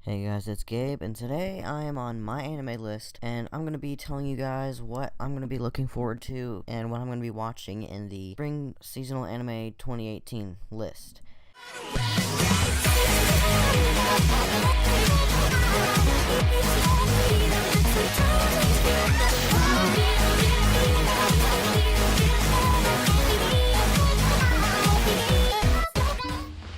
Hey guys, it's Gabe, and today I am on my anime list, and I'm going to be telling you guys what I'm going to be looking forward to and what I'm going to be watching in the Spring Seasonal Anime 2018 list.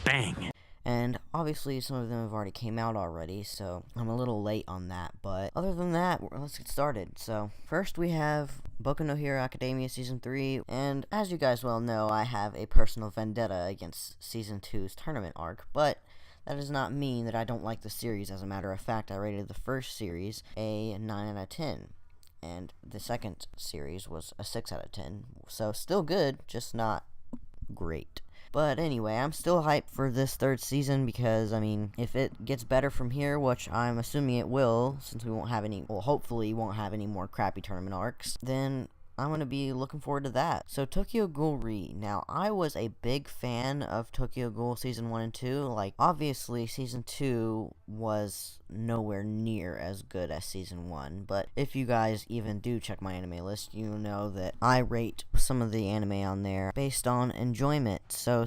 Bang! And obviously some of them have already came out already, so I'm a little late on that, but other than that, let's get started. So first we have Boku no Hero Academia Season 3, and as you guys well know, I have a personal vendetta against Season 2's tournament arc, but that does not mean that I don't like the series. As a matter of fact, I rated the first series a 9 out of 10. And the second series was a 6 out of 10. So still good, just not great. But anyway, I'm still hyped for this third season because, I mean, if it gets better from here, which I'm assuming it will, since we won't have any, well, hopefully won't have any more crappy tournament arcs, then I'm going to be looking forward to that. So, Tokyo Ghoul Re. Now, I was a big fan of Tokyo Ghoul Season 1 and 2. Like, obviously, Season 2 was nowhere near as good as Season 1. But if you guys even do check my anime list, you know that I rate some of the anime on there based on enjoyment. So,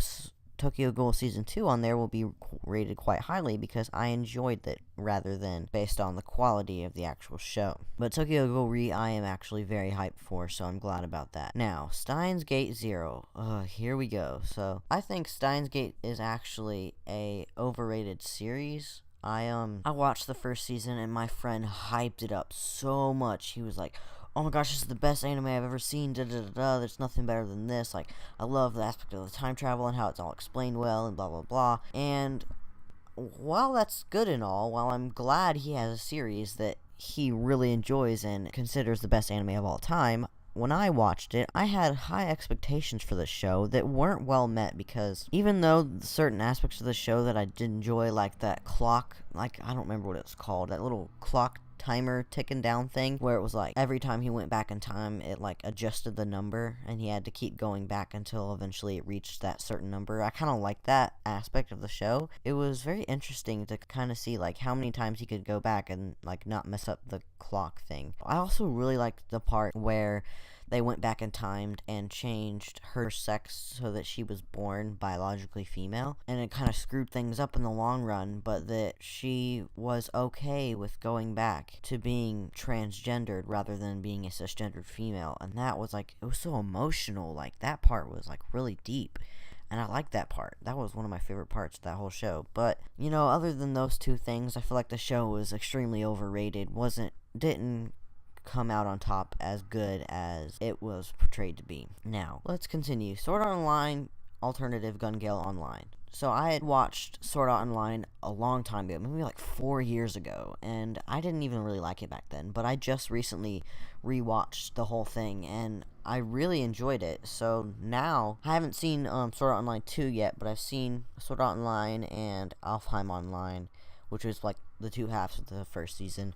Tokyo Ghoul Season 2 on there will be rated quite highly because I enjoyed it rather than based on the quality of the actual show. But Tokyo Ghoul Re I am actually very hyped for, so I'm glad about that. Now, Steins Gate 0. Here we go. So, I think Steins Gate is actually a overrated series. I watched the first season and my friend hyped it up so much. He was like, "Oh my gosh, this is the best anime I've ever seen, there's nothing better than this, like, I love the aspect of the time travel and how it's all explained well, and blah blah blah." And while that's good and all, while I'm glad he has a series that he really enjoys and considers the best anime of all time, when I watched it, I had high expectations for the show that weren't well met because even though certain aspects of the show that I did enjoy, like that clock, like, I don't remember what it was called, that little clock timer ticking down thing where it was like every time he went back in time it like adjusted the number and he had to keep going back until eventually it reached that certain number. I kind of like that aspect of the show. It was very interesting to kind of see like how many times he could go back and like not mess up the clock thing. I also really liked the part where they went back in time and changed her sex so that she was born biologically female, and it kind of screwed things up in the long run, but that she was okay with going back to being transgendered rather than being a cisgendered female. And that was like, it was so emotional. Like, that part was like really deep, and I liked that part. That was one of my favorite parts of that whole show. But, you know, other than those two things, I feel like the show was extremely overrated. Didn't come out on top as good as it was portrayed to be. Now, let's continue. Sword Art Online Alternative Gun Gale Online. So I had watched Sword Art Online a long time ago, maybe like 4 years ago, and I didn't even really like it back then, but I just recently rewatched the whole thing, and I really enjoyed it. So now, I haven't seen Sword Art Online 2 yet, but I've seen Sword Art Online and Alfheim Online, which was like the two halves of the first season.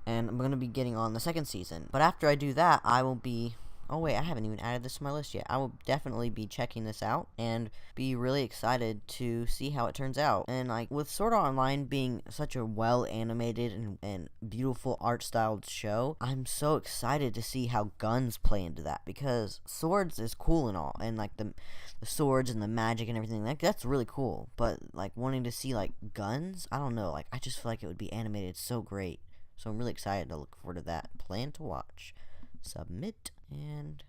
And I'm going to be getting on the second season. But after I do that, I will be... Oh wait, I haven't even added this to my list yet. I will definitely be checking this out and be really excited to see how it turns out. And like with Sword Art Online being such a well-animated and beautiful art-styled show, I'm so excited to see how guns play into that, because swords is cool and all, and like the swords and the magic and everything, like that's really cool. But like wanting to see like guns, I don't know, like I just feel like it would be animated so great. So I'm really excited to look forward to that. Plan to watch. Submit and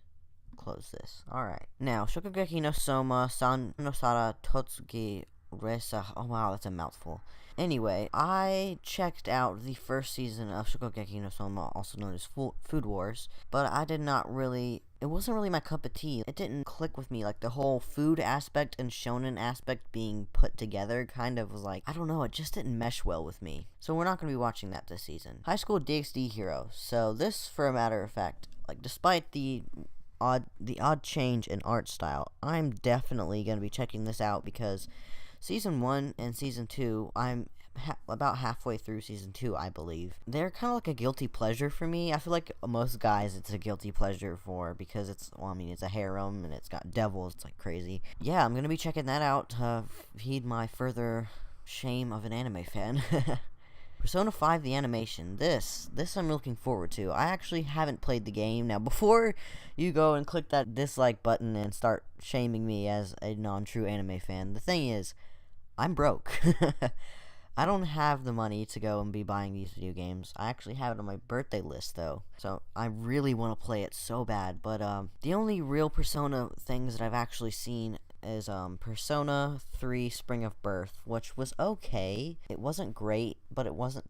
close this. Alright. Now, Shokugeki no Soma San no Sara Totsuki Resa. Oh wow, that's a mouthful. Anyway, I checked out the first season of Shokugeki no Soma, also known as Food Wars, but I did not really... It wasn't really my cup of tea. It didn't click with me. Like, the whole food aspect and shonen aspect being put together kind of was like, I don't know, it just didn't mesh well with me. So we're not going to be watching that this season. High School DxD Hero. So this, for a matter of fact, like, despite the odd change in art style, I'm definitely going to be checking this out because Season 1 and Season 2, I'm about halfway through Season 2, I believe. They're kind of like a guilty pleasure for me. I feel like most guys it's a guilty pleasure for, because it's, well, I mean, it's a harem, and it's got devils, it's like crazy. Yeah, I'm gonna be checking that out to heed my further shame of an anime fan. Persona 5, the animation. This I'm looking forward to. I actually haven't played the game. Now, before you go and click that dislike button and start shaming me as a non-true anime fan, the thing is, I'm broke. I don't have the money to go and be buying these video games. I actually have it on my birthday list, though. So, I really want to play it so bad. But, the only real Persona things that I've actually seen is, Persona 3 Spring of Birth, which was okay. It wasn't great, but it wasn't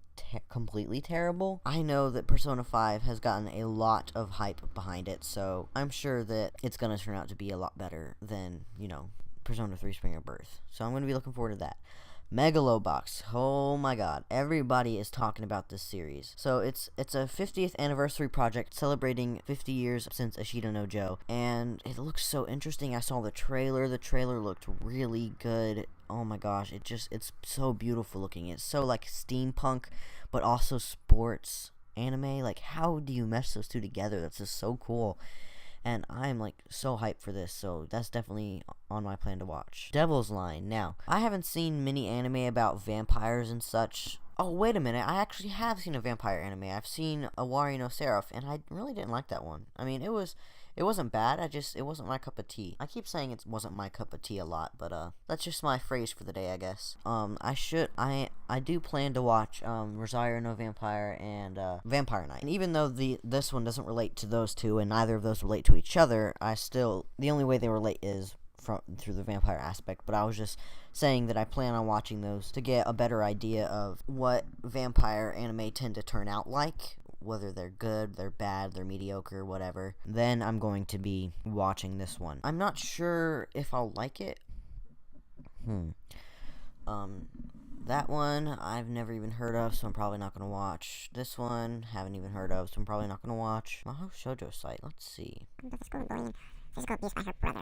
completely terrible. I know that Persona 5 has gotten a lot of hype behind it, so I'm sure that it's gonna turn out to be a lot better than, Persona 3 Spring of Birth. So I'm gonna be looking forward to that. Megalobox. Oh my god. Everybody is talking about this series. So it's a 50th anniversary project celebrating 50 years since Ashita no Joe. And it looks so interesting. I saw the trailer. The trailer looked really good. Oh my gosh. It's so beautiful looking. It's so like steampunk, but also sports anime. Like, how do you mesh those two together? That's just so cool. And I'm like so hyped for this, so that's definitely on my plan to watch. Devil's Line. Now, I haven't seen many anime about vampires and such. Oh, wait a minute. I actually have seen a vampire anime. I've seen Awari no Seraph, and I really didn't like that one. I mean, it wasn't bad. It wasn't my cup of tea. I keep saying it wasn't my cup of tea a lot, but that's just my phrase for the day, I guess. I do plan to watch Rosario no Vampire and Vampire Knight. And even though this one doesn't relate to those two, and neither of those relate to each other, the only way they relate is through the vampire aspect. But I was just saying that I plan on watching those to get a better idea of what vampire anime tend to turn out like. Whether they're good, they're bad, they're mediocre, whatever. Then I'm going to be watching this one. I'm not sure if I'll like it. That one I've never even heard of, so I'm probably not going to watch. This one, haven't even heard of, so I'm probably not going to watch. Mahou Shoujo site, let's see. Physical abuse by her brother.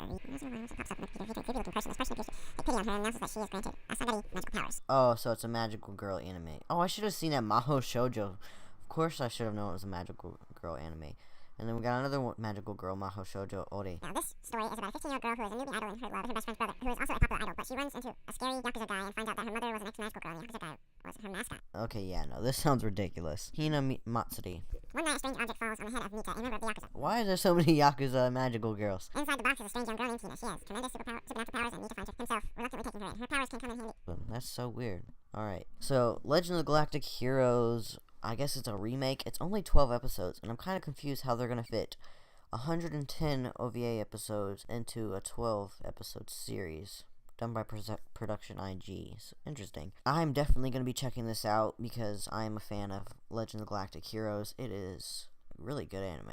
Pops up in the video looking person. This person appears to take pity on her and announces that she is granted Asagari magical powers. Oh, so it's a magical girl anime. Oh, I should have seen that Mahou Shoujo. Of course I should have known it was a magical girl anime. And then we got another magical girl, Mahou Shoujo Ore. Now this story is about a 15-year-old girl who is a newbie idol in her love with her best friend's brother, who is also a popular idol, but she runs into a scary Yakuza guy and finds out that her mother was an ex-magical girl and the Yakuza guy was her mascot. Okay, yeah, no, this sounds ridiculous. Hina Matsuri. One night a strange object falls on the head of Mika, a member of the Yakuza. Why are there so many Yakuza magical girls? Inside the box is a strange young girl named Tina. She has tremendous supernatural powers and Mika finds himself reluctantly taking her in. Her powers can come in handy. That's so weird. Alright, so Legend of the Galactic Heroes, I guess it's a remake. It's only 12 episodes, and I'm kind of confused how they're going to fit 110 OVA episodes into a 12-episode series done by Production IG. So, interesting. I'm definitely going to be checking this out because I'm a fan of Legend of the Galactic Heroes. It is really good anime,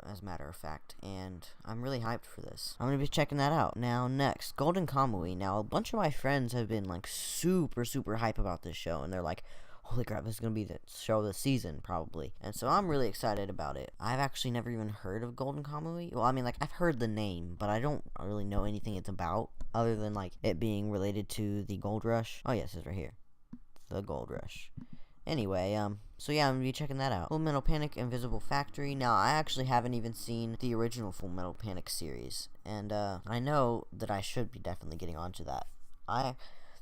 as a matter of fact, and I'm really hyped for this. I'm going to be checking that out. Now, next, Golden Kamui. Now, a bunch of my friends have been, like, super, super hype about this show, and they're like, holy crap, this is going to be the show of the season, probably. And so I'm really excited about it. I've actually never even heard of Golden Kamui. Well, I mean, like, I've heard the name, but I don't really know anything it's about, other than, like, it being related to the Gold Rush. Oh, yes, it's right here. The Gold Rush. Anyway, so yeah, I'm going to be checking that out. Full Metal Panic Invisible Factory. Now, I actually haven't even seen the original Full Metal Panic series, and, I know that I should be definitely getting onto that.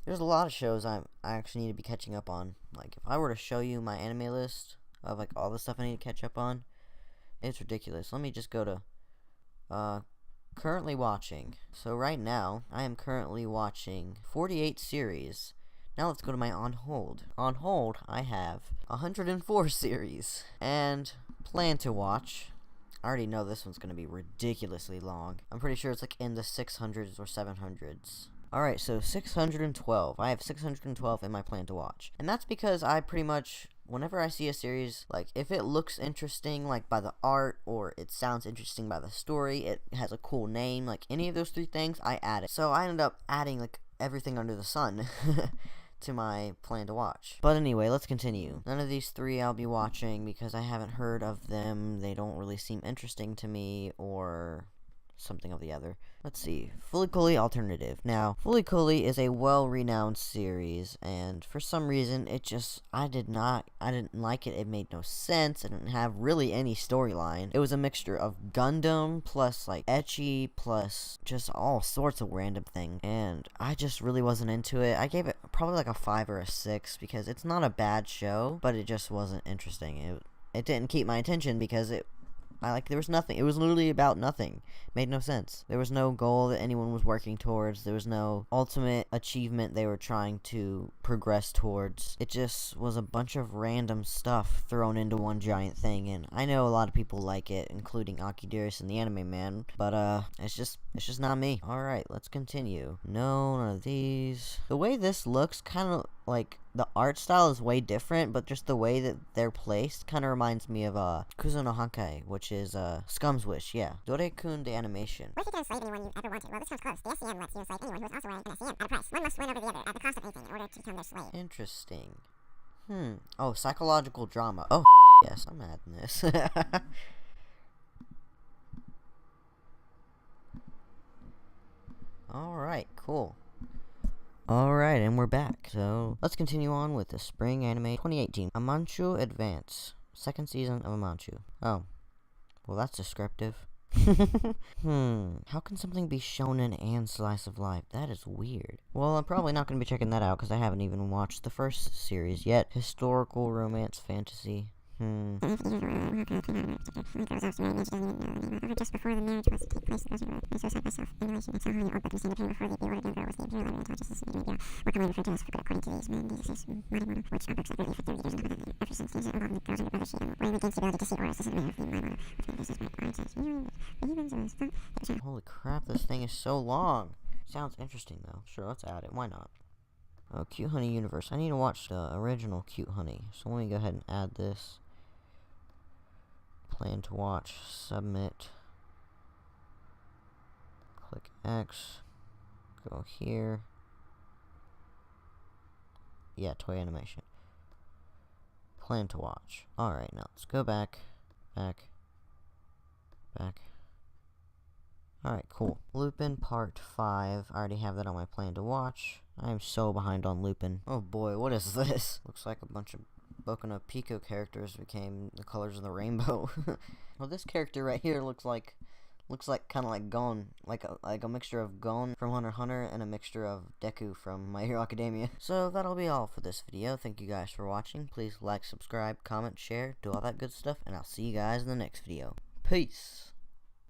There's a lot of shows I actually need to be catching up on. Like, if I were to show you my anime list of, like, all the stuff I need to catch up on, it's ridiculous. Let me just go to, currently watching. So right now, I am currently watching 48 series. Now let's go to my on hold. On hold, I have 104 series. And plan to watch. I already know this one's going to be ridiculously long. I'm pretty sure it's, like, in the 600s or 700s. Alright, so 612. I have 612 in my plan to watch. And that's because I pretty much, whenever I see a series, like, if it looks interesting, like, by the art, or it sounds interesting by the story, it has a cool name, like, any of those three things, I add it. So I ended up adding, like, everything under the sun to my plan to watch. But anyway, let's continue. None of these three I'll be watching because I haven't heard of them. They don't really seem interesting to me, or something of the other. Let's see. Fully Cooley Alternative. Now, Fully Cooley is a well-renowned series, and for some reason, I didn't like it. It made no sense. It didn't have really any storyline. It was a mixture of Gundam plus, like, ecchi plus just all sorts of random things, and I just really wasn't into it. I gave it probably like a 5 or a 6, because it's not a bad show, but it just wasn't interesting. It didn't keep my attention because there was nothing. It was literally about nothing. It made no sense. There was no goal that anyone was working towards. There was no ultimate achievement they were trying to progress towards. It just was a bunch of random stuff thrown into one giant thing, and I know a lot of people like it, including Akidiris and the Anime Man, but it's just not me. Alright, let's continue. No, none of these. The way this looks, kind of like, the art style is way different, but just the way that they're placed kind of reminds me of Kuzo no Hankai, which is Scum's Wish, yeah. Dore-kun the animation. What if you can enslave anyone you ever wanted? Well, this sounds close. The SCM lets you enslave anyone who is also wearing an SCM at a price. One must win over the other at the cost of anything in order to become their slave. Interesting. Oh, psychological drama. Oh, yes, I'm adding this. Alright, cool. Alright, and we're back. So, let's continue on with the Spring Anime 2018. Amanchu Advance. Second season of Amanchu. Oh. Well, that's descriptive. How can something be shonen and slice of life? That is weird. Well, I'm probably not going to be checking that out because I haven't even watched the first series yet. Historical romance fantasy. Just before the marriage was to take place, those who were suicide by self-immolation and somehow the old book independent before the ordered young girl was the imperial library intelligence media were commonly referred to as Fukuda according to these men. These is Marimono, which are books that really affect their readers and other than ever since these involving the girls and brother she and weighing against the ability to see or assist the mayor of the Marimono, which made this is my orange says, Holy crap, this thing is so long. Sounds interesting though. Sure, let's add it. Why not? Oh, Cute Honey Universe. I need to watch the original Cute Honey. So let me go ahead and add this. Plan to watch. Submit. Click X. Go here. Yeah, toy animation. Plan to watch. Alright, now let's go back. Back. Alright, cool. Lupin Part 5. I already have that on my plan to watch. I am so behind on Lupin. Oh boy, what is this? Looks like a bunch of Boku no Pico characters became the colors of the rainbow. Well, this character right here looks like kind of like Gon, like a mixture of Gon from Hunter x Hunter and a mixture of Deku from My Hero Academia. So that'll be all for this video. Thank you guys for watching. Please like, subscribe, comment, share, do all that good stuff, and I'll see you guys in the next video. Peace.